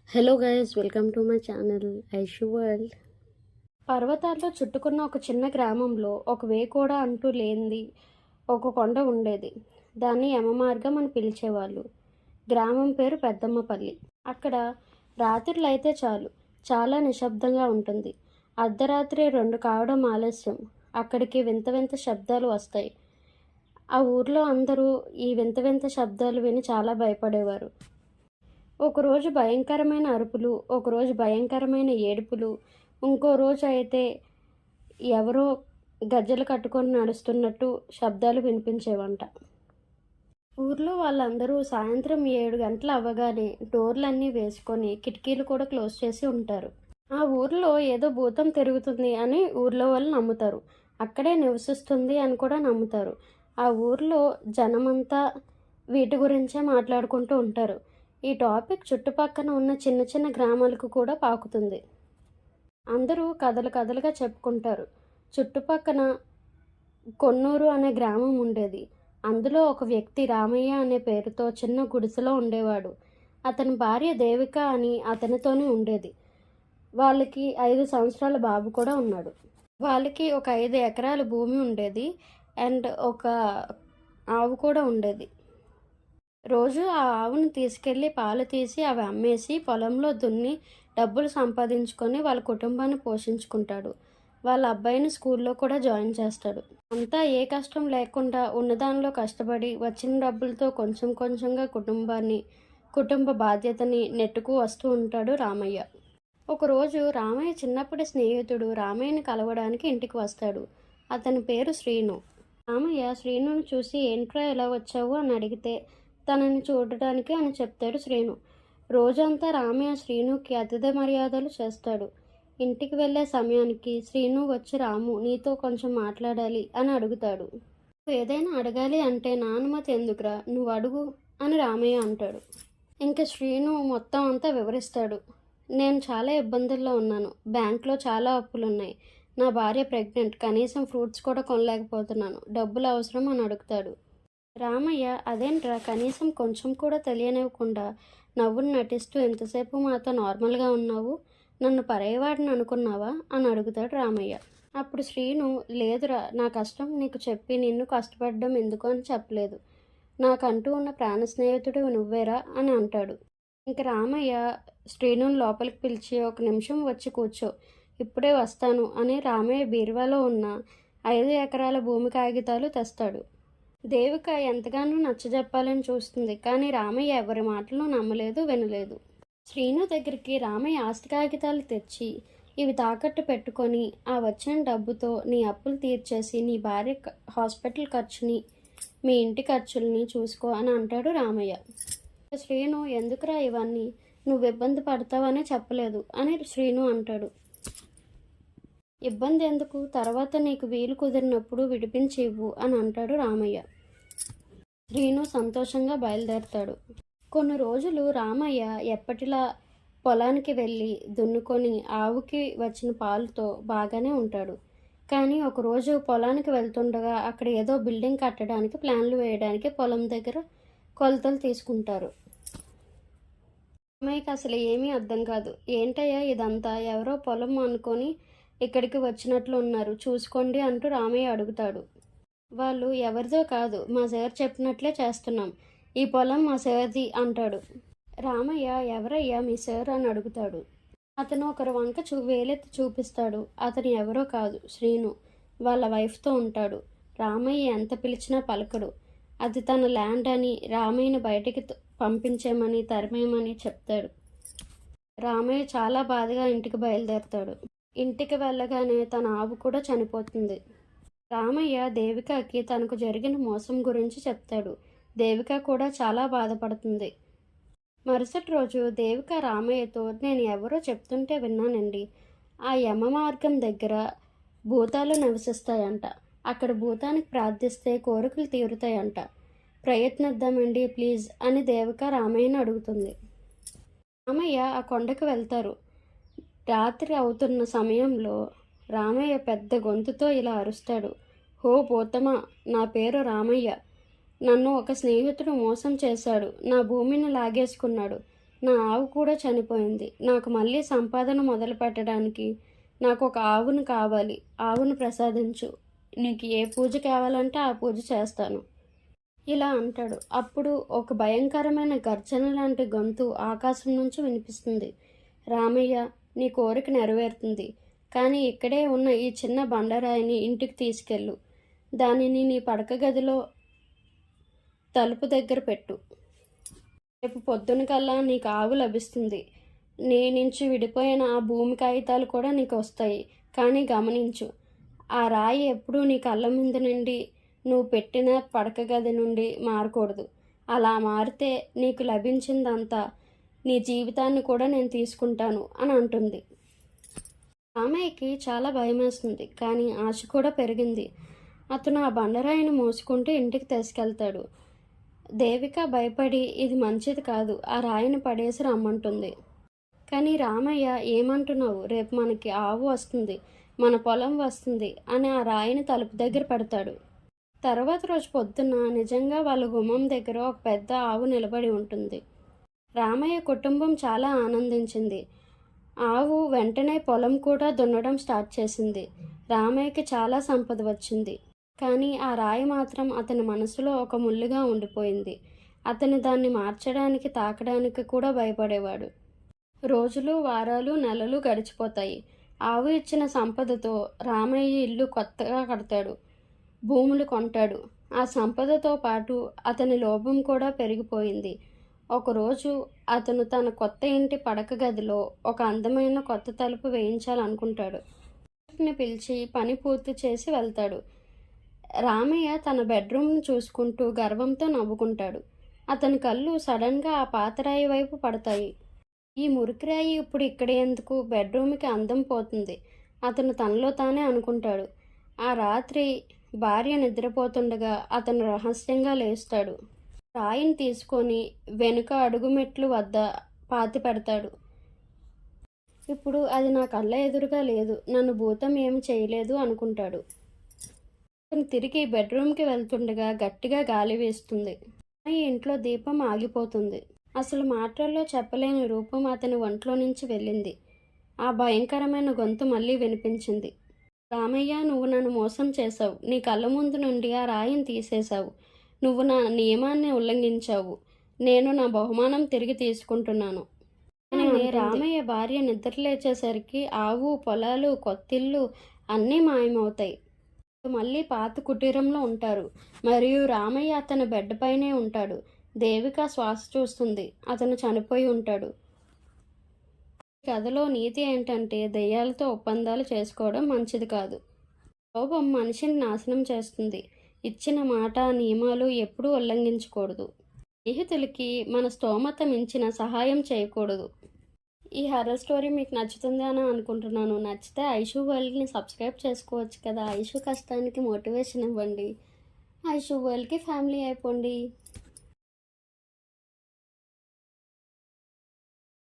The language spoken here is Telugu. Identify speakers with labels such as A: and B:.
A: Hello guys, welcome to my channel Aishu world. పర్వతాల్లో చుట్టుకున్న ఒక చిన్న గ్రామంలో ఒక వేకోడా అంటూ లేనిది ఒక కొండ ఉండేది. దాన్ని యమమార్గం అని పిలిచేవాళ్ళు. గ్రామం పేరు పెద్దమ్మపల్లి. అక్కడ రాత్రులైతే చాలు, చాలా నిశ్శబ్దంగా ఉంటుంది. అర్ధరాత్రి 2 కావడం ఆలస్యం అక్కడికి వింత వింత శబ్దాలు వస్తాయి. ఆ ఊర్లో అందరూ ఈ వింత వింత శబ్దాలు విని చాలా భయపడేవారు. ఒకరోజు భయంకరమైన అరుపులు, ఒకరోజు భయంకరమైన ఏడుపులు, ఇంకో రోజు అయితే ఎవరో గజ్జలు కట్టుకొని నడుస్తున్నట్టు శబ్దాలు వినిపించేవంట. ఊర్లో వాళ్ళందరూ సాయంత్రం 7 గంటలు అవ్వగానే డోర్లన్నీ వేసుకొని కిటికీలు కూడా క్లోజ్ చేసి ఉంటారు. ఆ ఊర్లో ఏదో భూతం తిరుగుతుంది అని ఊర్లో వాళ్ళు నమ్ముతారు. అక్కడే నివసిస్తుంది అని కూడా నమ్ముతారు. ఆ ఊర్లో జనమంతా వీటి గురించే మాట్లాడుకుంటూ ఉంటారు. ఈ టాపిక్ చుట్టుపక్కన ఉన్న చిన్న చిన్న గ్రామాలకు కూడా పాకుతుంది. అందరూ కథలు కథలుగా చెప్పుకుంటారు. చుట్టుపక్కన కొన్నూరు అనే గ్రామం ఉండేది. అందులో ఒక వ్యక్తి రామయ్య అనే పేరుతో చిన్న గుడిసెలో ఉండేవాడు. అతని భార్య దేవిక అని అతనితోనే ఉండేది. వాళ్ళకి 5 సంవత్సరాల బాబు కూడా ఉన్నాడు. వాళ్ళకి ఒక 5 ఎకరాల భూమి ఉండేది అండ్ ఒక ఆవు కూడా ఉండేది. రోజు ఆ ఆవును తీసుకెళ్ళి పాలు తీసి అవి అమ్మేసి పొలంలో దున్ని డబ్బులు సంపాదించుకొని వాళ్ళ కుటుంబాన్ని పోషించుకుంటాడు. వాళ్ళ అబ్బాయిని స్కూల్లో కూడా జాయిన్ చేస్తాడు. అంతా ఏ కష్టం లేకుండా ఉన్నదానిలో కష్టపడి వచ్చిన డబ్బులతో కొంచెం కొంచెంగా కుటుంబ బాధ్యతని నెట్టుకు వస్తూ ఉంటాడు రామయ్య. ఒకరోజు రామయ్య చిన్నప్పటి స్నేహితుడు రామయ్యని కలవడానికి ఇంటికి వస్తాడు. అతని పేరు శ్రీను. రామయ్య శ్రీనుని చూసి ఏంట్రా ఎలా వచ్చావు అని అడిగితే తనని చూడటానికి అని చెప్తాడు శ్రీను. రోజంతా రామయ్య శ్రీనుకి అతిథి మర్యాదలు చేస్తాడు. ఇంటికి వెళ్ళే సమయానికి శ్రీను వచ్చి రాము నీతో కొంచెం మాట్లాడాలి అని అడుగుతాడు. నువ్వు ఏదైనా అడగాలి అంటే నా అనుమతి ఎందుకురా, నువ్వు అడుగు అని రామయ్య అంటాడు. ఇంకా శ్రీను మొత్తం అంతా వివరిస్తాడు. నేను చాలా ఇబ్బందుల్లో ఉన్నాను. బ్యాంక్లో చాలా అప్పులున్నాయి. నా భార్య ప్రెగ్నెంట్. కనీసం ఫ్రూట్స్ కూడా కొనలేకపోతున్నాను. డబ్బులు అవసరం అని అడుగుతాడు. రామయ్య అదేంట్రా, కనీసం కొంచెం కూడా తెలియనివ్వకుండా నవ్వును నటిస్తూ ఎంతసేపు మాతో నార్మల్గా ఉన్నావు, నన్ను పరాయివాడిని అనుకున్నావా అని అడుగుతాడు రామయ్య. అప్పుడు శ్రీను లేదురా, నా కష్టం నీకు చెప్పి నిన్ను కష్టపడడం ఎందుకు అని చెప్పలేదు. నాకంటూ ఉన్న ప్రాణ స్నేహితుడు నువ్వేరా అని అంటాడు. ఇంక రామయ్య శ్రీనుని లోపలికి పిలిచి 1 నిమిషం వచ్చి కూర్చో, ఇప్పుడే వస్తాను అని రామయ్య బీరువాలో ఉన్న 5 ఎకరాల భూమి కాగితాలు తెస్తాడు. దేవిక ఎంతగానో నచ్చజెప్పాలని చూస్తుంది, కానీ రామయ్య ఎవరి మాటలు నమ్మలేదు, వినలేదు. శ్రీను దగ్గరికి రామయ్య ఆస్తి కాగితాలు తెచ్చి ఇవి తాకట్టు పెట్టుకొని ఆ వచ్చిన డబ్బుతో నీ అప్పులు తీర్చేసి నీ భార్య హాస్పిటల్ ఖర్చుని మీ ఇంటి ఖర్చుల్ని చూసుకో అని అంటాడు రామయ్య. శ్రీను ఎందుకురా ఇవన్నీ, నువ్వు ఇబ్బంది పడతావనే చెప్పలేదు అని శ్రీను అంటాడు. ఇబ్బంది ఎందుకు, తర్వాత నీకు వీలు కుదిరినప్పుడు విడిపించి ఇవ్వు అని అంటాడు రామయ్య. శ్రీను సంతోషంగా బయలుదేరతాడు. కొన్ని రోజులు రామయ్య ఎప్పటిలా పొలానికి వెళ్ళి దున్నుకొని ఆవుకి వచ్చిన పాలుతో బాగానే ఉంటాడు. కానీ ఒకరోజు పొలానికి వెళ్తుండగా అక్కడ ఏదో బిల్డింగ్ కట్టడానికి ప్లాన్లు వేయడానికి పొలం దగ్గర కొలతలు తీసుకుంటారు. రామయ్యకి అసలు ఏమీ అర్థం కాదు. ఏంటయ్యా ఇదంతా, ఎవరో పొలం అనుకొని ఇక్కడికి వచ్చినట్లు ఉన్నారు, చూసుకోండి అంటూ రామయ్య అడుగుతాడు. వాళ్ళు ఎవరిదో కాదు, మా సార్ చెప్పినట్లే చేస్తున్నాం, ఈ పొలం మా సార్ది అంటాడు. రామయ్య ఎవరయ్యా మీ సార్ అని అడుగుతాడు. అతను ఒకరి వంక వేలెత్తి చూపిస్తాడు. అతను ఎవరో కాదు, శ్రీను. వాళ్ళ వైఫ్తో ఉంటాడు. రామయ్య ఎంత పిలిచినా పలకడు. అది తన ల్యాండ్ అని రామయ్యని బయటికి పంపించేమని తరిమేయమని చెప్తాడు. రామయ్య చాలా బాధగా ఇంటికి బయలుదేరతాడు. ఇంటికి వెళ్ళగానే తన ఆవు కూడా చనిపోతుంది. రామయ్య దేవికకి తనకు జరిగిన మోసం గురించి చెప్తాడు. దేవిక కూడా చాలా బాధపడుతుంది. మరుసటి రోజు దేవిక రామయ్యతో నేను ఎవరో చెప్తుంటే విన్నానండి, ఆ యమ మార్గం దగ్గర భూతాలు నివసిస్తాయంట, అక్కడ భూతానికి ప్రార్థిస్తే కోరికలు తీరుతాయంట, ప్రయత్నిద్దామండి ప్లీజ్ అని దేవిక రామయ్యని అడుగుతుంది. రామయ్య ఆ కొండకు వెళ్తారు. రాత్రి అవుతున్న సమయంలో రామయ్య పెద్ద గొంతుతో ఇలా అరుస్తాడు. హో భూతమా, నా పేరు రామయ్య. నన్ను ఒక స్నేహితుడు మోసం చేశాడు, నా భూమిని లాగేసుకున్నాడు. నా ఆవు కూడా చనిపోయింది. నాకు మళ్ళీ సంపాదన మొదలు పెట్టడానికి నాకు ఒక ఆవును కావాలి. ఆవును ప్రసాదించు. నీకు ఏ పూజ కావాలంటే ఆ పూజ చేస్తాను ఇలా అంటాడు. అప్పుడు ఒక భయంకరమైన గర్జన లాంటి గొంతు ఆకాశం నుంచి వినిపిస్తుంది. రామయ్య, నీ కోరిక నెరవేరుతుంది. కానీ ఇక్కడే ఉన్న ఈ చిన్న బండరాయిని ఇంటికి తీసుకెళ్ళు. దానిని నీ పడక గదిలో తలుపు దగ్గర పెట్టు. రేపు పొద్దున కల్లా నీకు ఆవు లభిస్తుంది. నీ నుంచి విడిపోయిన ఆ భూమి కాగితాలు కూడా నీకు వస్తాయి. కానీ గమనించు, ఆ రాయి ఎప్పుడూ నీ కళ్ళ ముందు నుండి నువ్వు పెట్టిన పడక గది నుండి మారకూడదు. అలా మారితే నీకు లభించిందంతా నీ జీవితాన్ని కూడా నేను తీసుకుంటాను అని అంటుంది. రామయ్యకి చాలా భయమేస్తుంది, కానీ ఆశ కూడా పెరిగింది. అతను ఆ బండరాయిని మోసుకుంటూ ఇంటికి తీసుకెళ్తాడు. దేవిక భయపడి ఇది మంచిది కాదు, ఆ రాయిని పడేసి రమ్మంటుంది. కానీ రామయ్య, ఏమంటున్నావు? రేపు మనకి ఆవు వస్తుంది, మన పొలం వస్తుంది అని ఆ రాయిని తలుపు దగ్గర పెడతాడు. తర్వాత రోజు పొద్దున్న నిజంగా వాళ్ళ గుమ్మం దగ్గర ఒక పెద్ద ఆవు నిలబడి ఉంటుంది. రామయ్య కుటుంబం చాలా ఆనందించింది. ఆవు వెంటనే పొలం కూడా దున్నడం స్టార్ట్ చేసింది. రామయ్యకి చాలా సంపద వచ్చింది. కానీ ఆ రాయి మాత్రం అతని మనసులో ఒక ముళ్ళుగా ఉండిపోయింది. అతను దాన్ని మార్చడానికి, తాకడానికి కూడా భయపడేవాడు. రోజులు, వారాలు, నెలలు గడిచిపోతాయి. ఆవు ఇచ్చిన సంపదతో రామయ్య ఇల్లు కొత్తగా కడతాడు, భూములు కొంటాడు. ఆ సంపదతో పాటు అతని లోభం కూడా పెరిగిపోయింది. ఒకరోజు అతను తన కొత్త ఇంటి పడక గదిలో ఒక అందమైన కొత్త తలుపు వేయించాలనుకుంటాడు. పిలిచి పని పూర్తి చేసి వెళ్తాడు. రామయ్య తన బెడ్రూమ్ను చూసుకుంటూ గర్వంతో నవ్వుకుంటాడు. అతని కళ్ళు సడన్గా ఆ పాతరాయి వైపు పడతాయి. ఈ మురికిరాయి ఇప్పుడు ఇక్కడ ఎందుకు? బెడ్రూమ్కి అందం పోతుంది అతను తనలో తానే అనుకుంటాడు. ఆ రాత్రి భార్య నిద్రపోతుండగా అతను రహస్యంగా లేస్తాడు. రాయిని తీసుకొని వెనుక అడుగుమెట్లు వద్ద పాతి పెడతాడు. ఇప్పుడు అది నా కళ్ళ ఎదురుగా లేదు, నన్ను భూతం ఏమి చేయలేదు అనుకుంటాడు. అతను తిరిగి బెడ్రూమ్కి వెళ్తుండగా గట్టిగా గాలి వేస్తుంది. ఈ ఇంట్లో దీపం ఆగిపోతుంది. అసలు మాటల్లో చెప్పలేని రూపం అతని ఒంట్లో నుంచి వెళ్ళింది. ఆ భయంకరమైన గొంతు మళ్ళీ వినిపించింది. రామయ్య, నువ్వు నన్ను మోసం చేశావు. నీ కళ్ళ ముందు నుండి ఆ రాయిని తీసేశావు. నువ్వు నా నియమాన్ని ఉల్లంఘించావు. నేను నా బహుమానం తిరిగి తీసుకుంటున్నాను. రామయ్య భార్య నిద్రలేచేసరికి ఆవు, పొలాలు, కొత్తిల్లు అన్నీ మాయమవుతాయి. మళ్ళీ పాత కుటీరంలో ఉంటారు. మరియు రామయ్య అతని బెడ్ పైనే ఉంటాడు. దేవిక శ్వాస చూస్తుంది. అతను చనిపోయి ఉంటాడు. ఈ కథలో నీతి ఏంటంటే దెయ్యాలతో ఒప్పందాలు చేసుకోవడం మంచిది కాదు. లోభం మనిషిని నాశనం చేస్తుంది. ఇచ్చిన మాట, నియమాలు ఎప్పుడూ ఉల్లంఘించకూడదు. స్నేహితులకి మన స్తోమత మించిన సహాయం చేయకూడదు. ఈ హర్రర్ స్టోరీ మీకు నచ్చుతుంది అని అనుకుంటున్నాను. నచ్చితే ఐషు వరల్డ్ని సబ్స్క్రైబ్ చేసుకోవచ్చు కదా. ఐషు కష్టానికి మోటివేషన్ ఇవ్వండి. ఐషు వరల్డ్కి ఫ్యామిలీ అయిపోండి.